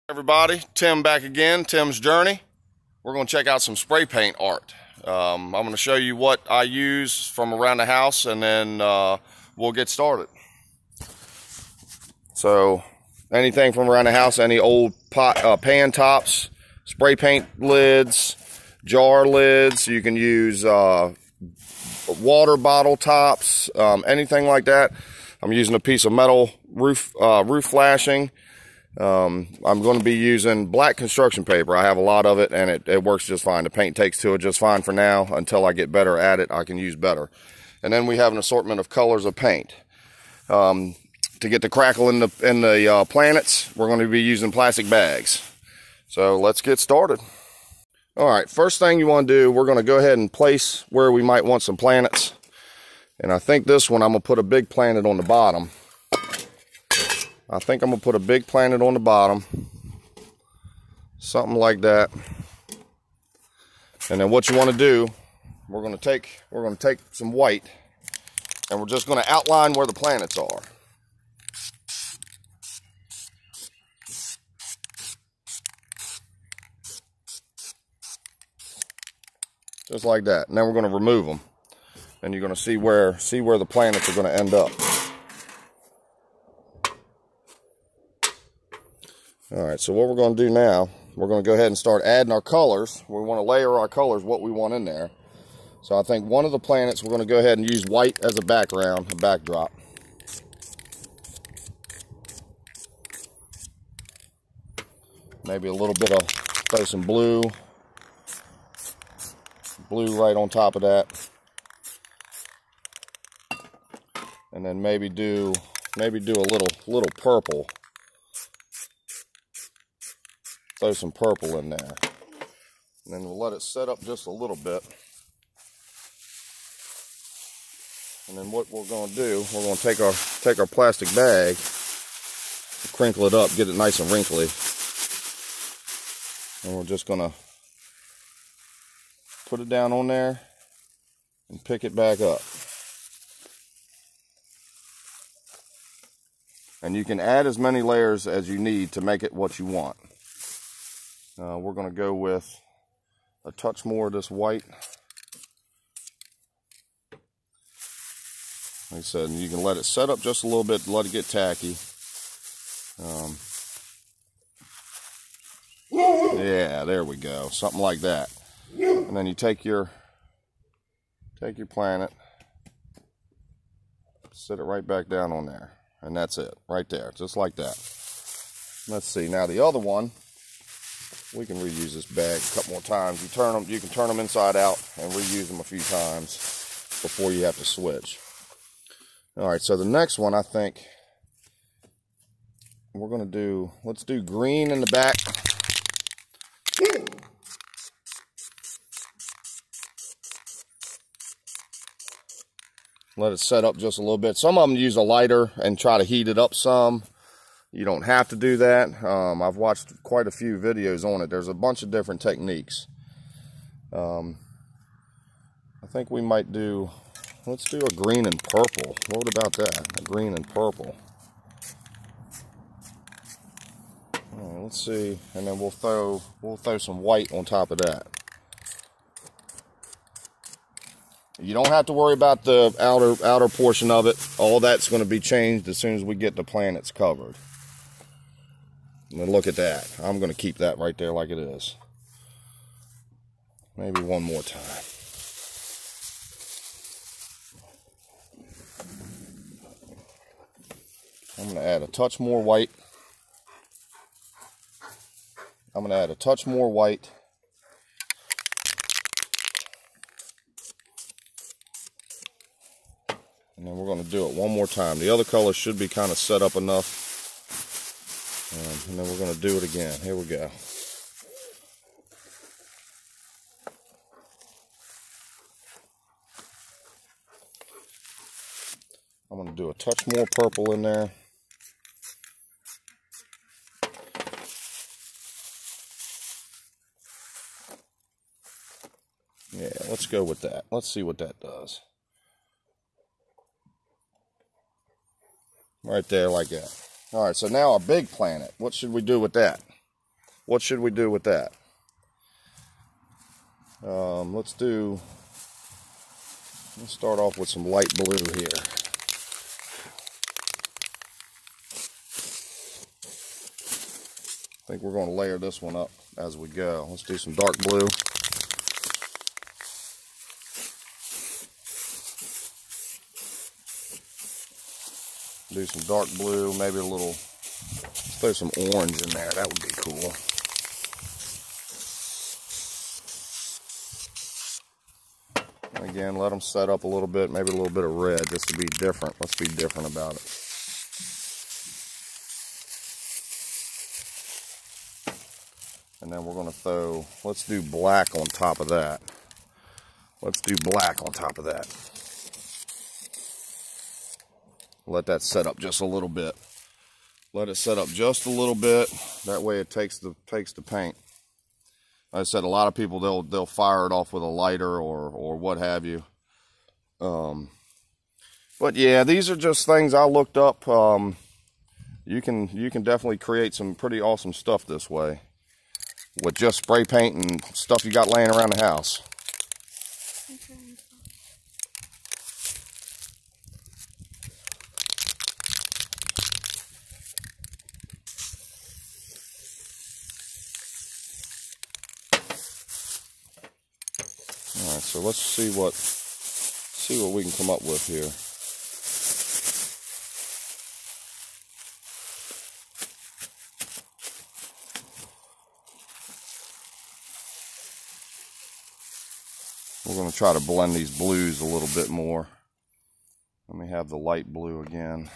Everybody, Tim back again, Tim's Journey. We're going to check out some spray paint art. I'm going to show you what I use from around the house, and then we'll get started. So anything from around the house, any old pan tops, spray paint lids, jar lids, you can use water bottle tops, anything like that. I'm using a piece of metal roof flashing. I'm going to be using black construction paper. I have a lot of it, and it works just fine. The paint takes to it just fine for now. Until I get better at it, I can use better. And then we have an assortment of colors of paint. To get the crackle in the planets, we're going to be using plastic bags. So let's get started. All right, first thing you want to do, we're going to go ahead and place where we might want some planets. And I think this one, I'm going to put a big planet on the bottom. Something like that. And then what you want to do, we're going to take some white, and we're just going to outline where the planets are. Just like that. And then we're going to remove them. And you're going to see where the planets are going to end up. All right, so what we're going to do now, we're going to go ahead and start adding our colors. We want to layer our colors, what we want in there. So I think one of the planets, we're going to go ahead and use white as a background, a backdrop. Maybe a little bit of, throw some blue right on top of that. And then maybe do a little purple. Throw some purple in there. And then we'll let it set up just a little bit. And then what we're going to do, we're going to take our plastic bag, crinkle it up, get it nice and wrinkly. And we're just going to put it down on there and pick it back up. And you can add as many layers as you need to make it what you want. We're going to go with a touch more of this white. Like I said, you can let it set up just a little bit, let it get tacky. Yeah, there we go, something like that. And then you take your planet, set it right back down on there, and that's it, right there, just like that. Let's see, now the other one, we can reuse this bag a couple more times. You can turn them inside out and reuse them a few times before you have to switch. All right, so the next one, I think we're going to do, let's do green in the back. Let it set up just a little bit. Some of them use a lighter and try to heat it up some. You don't have to do that. I've watched quite a few videos on it. There's a bunch of different techniques. I think we might do, let's do a green and purple. What about that? A green and purple. All right, let's see. And then we'll throw some white on top of that. You don't have to worry about the outer portion of it. All that's going to be changed as soon as we get the planets covered. And then look at that. I'm going to keep that right there like it is. Maybe one more time. I'm going to add a touch more white. And then we're going to do it one more time. The other color should be kind of set up enough. And then we're going to do it again. Here we go. I'm going to do a touch more purple in there. Yeah, let's go with that. Let's see what that does. Right there like that. All right, so now a big planet. What should we do with that? what should we do with that? Let's start off with some light blue here. I think we're going to layer this one up as we go. Let's do some dark blue. Do some dark blue, maybe a little, let's throw some orange in there. That would be cool. And again, let them set up a little bit, maybe a little bit of red just to be different. Let's be different about it. And then we're going to throw, let's do black on top of that. Let's do black on top of that. Let that set up just a little bit. Let it set up just a little bit. That way it takes the paint. Like I said, a lot of people, they'll fire it off with a lighter or what have you. But yeah, these are just things I looked up. You can definitely create some pretty awesome stuff this way with just spray paint and stuff you got laying around the house. All right, so let's see what we can come up with here. We're going to try to blend these blues a little bit more. Let me have the light blue again.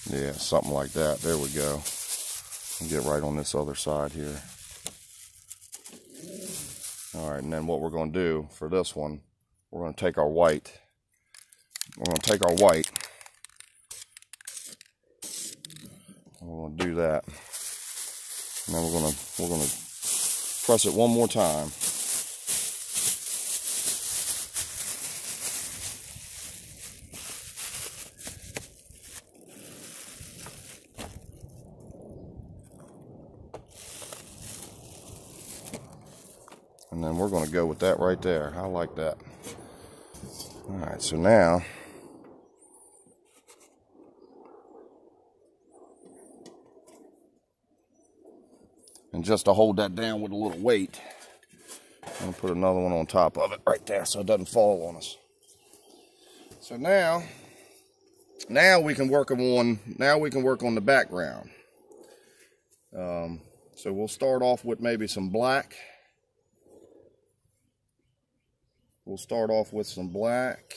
Yeah, something like that. There we go. And get right on this other side here. All right, and then what we're going to do for this one, we're going to take our white. We're going to take our white. And we're going to do that. And then we're going to press it one more time. And then we're going to go with that right there. I like that. All right, so now and just to hold that down with a little weight, I'm going to put another one on top of it right there so it doesn't fall on us. So now we can work on the background. So we'll start off with maybe some black. We'll start off with some black.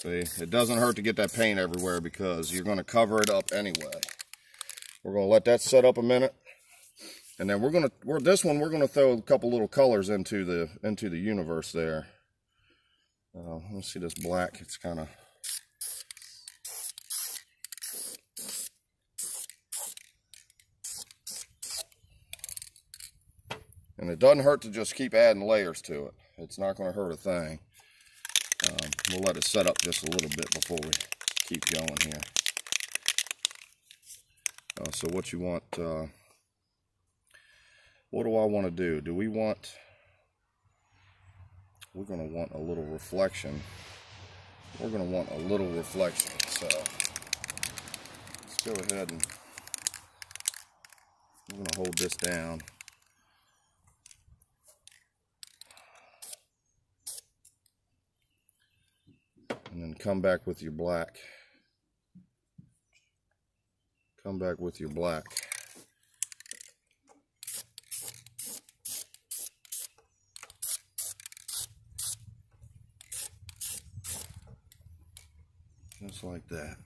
See, it doesn't hurt to get that paint everywhere because you're going to cover it up anyway. We're going to let that set up a minute, and then we're going to throw a couple little colors into the universe there. Let's see this black. It's kind of, and it doesn't hurt to just keep adding layers to it. It's not going to hurt a thing. We'll let it set up just a little bit before we keep going here. So what you want, what do I want to do? We're going to want a little reflection. We're going to want a little reflection. So let's go ahead and I'm going to hold this down. And then come back with your black. Come back with your black. just like that.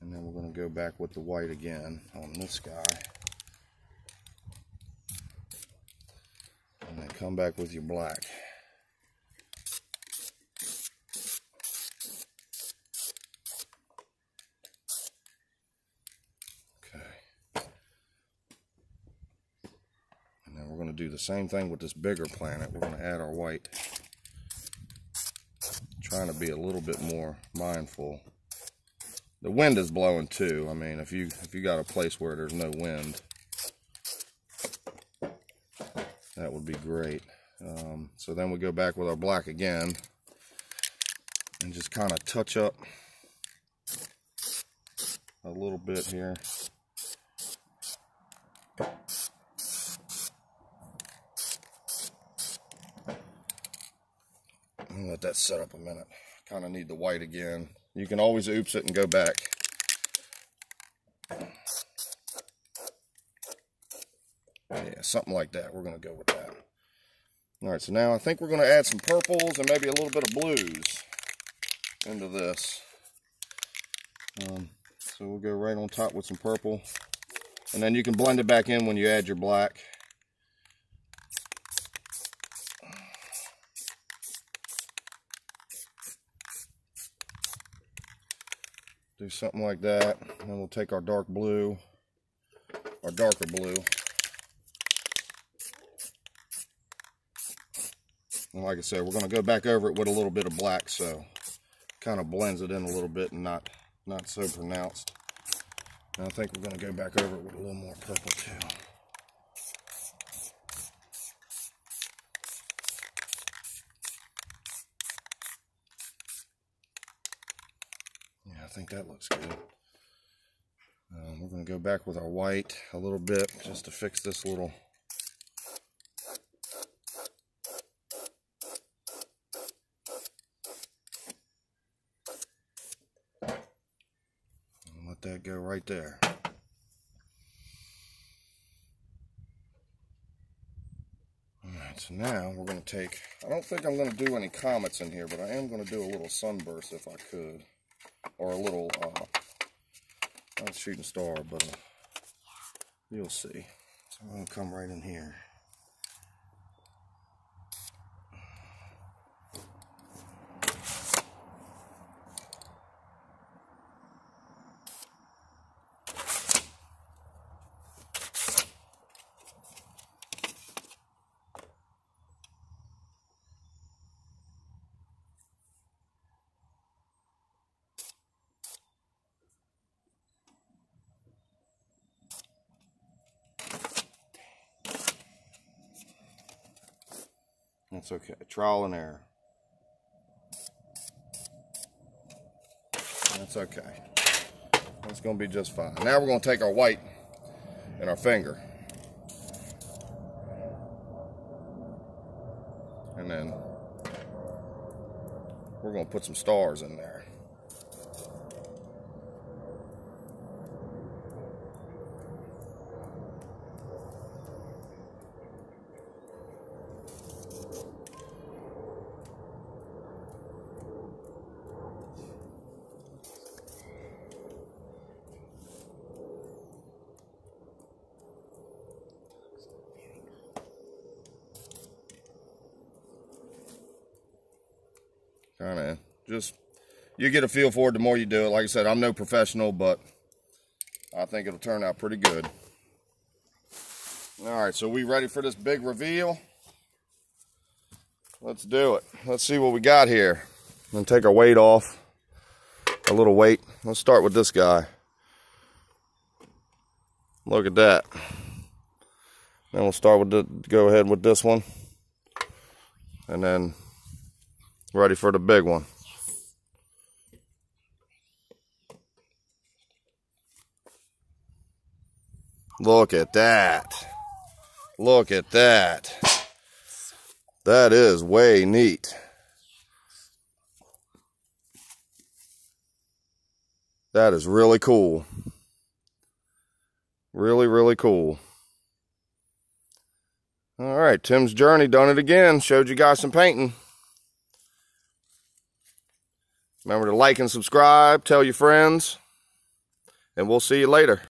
And then we're going to go back with the white again on this guy. And then come back with your black. Okay. And then we're going to do the same thing with this bigger planet. We're going to add our white. Trying to be a little bit more mindful. The wind is blowing too. I mean, if you got a place where there's no wind, that would be great. So then we go back with our black again and just kind of touch up a little bit here. And let that set up a minute. Kind of need the white again. You can always oops it and go back. Yeah, something like that. We're going to go with that. All right, so now I think we're going to add some purples and maybe a little bit of blues into this. So we'll go right on top with some purple. And then you can blend it back in when you add your black. Do something like that. And then we'll take our dark blue, our darker blue. And like I said, we're going to go back over it with a little bit of black, so kind of blends it in a little bit and not so pronounced. And I think we're going to go back over it with a little more purple too. Yeah, I think that looks good. We're going to go back with our white a little bit just to fix this little. Let that go right there. Alright, so now we're going to take, I don't think I'm going to do any comets in here, but I am going to do a little sunburst if I could. Or a little, not a shooting star, but you'll see. So I'm going to come right in here. That's okay. Trial and error. That's okay. That's going to be just fine. Now we're going to take our white and our finger. And then we're going to put some stars in there. Kind of just, you get a feel for it the more you do it. Like I said, I'm no professional, but I think it'll turn out pretty good. All right, so we ready for this big reveal? Let's do it. Let's see what we got here. I'm gonna take our weight off, a little weight. Let's start with this guy. Look at that. Then we'll start with go ahead with this one. And then ready for the big one. Look at that. Look at that. That is way neat. That is really cool. Really, really cool. All right, Tim's Journey done it again. Showed you guys some painting. Remember to like and subscribe, tell your friends, and we'll see you later.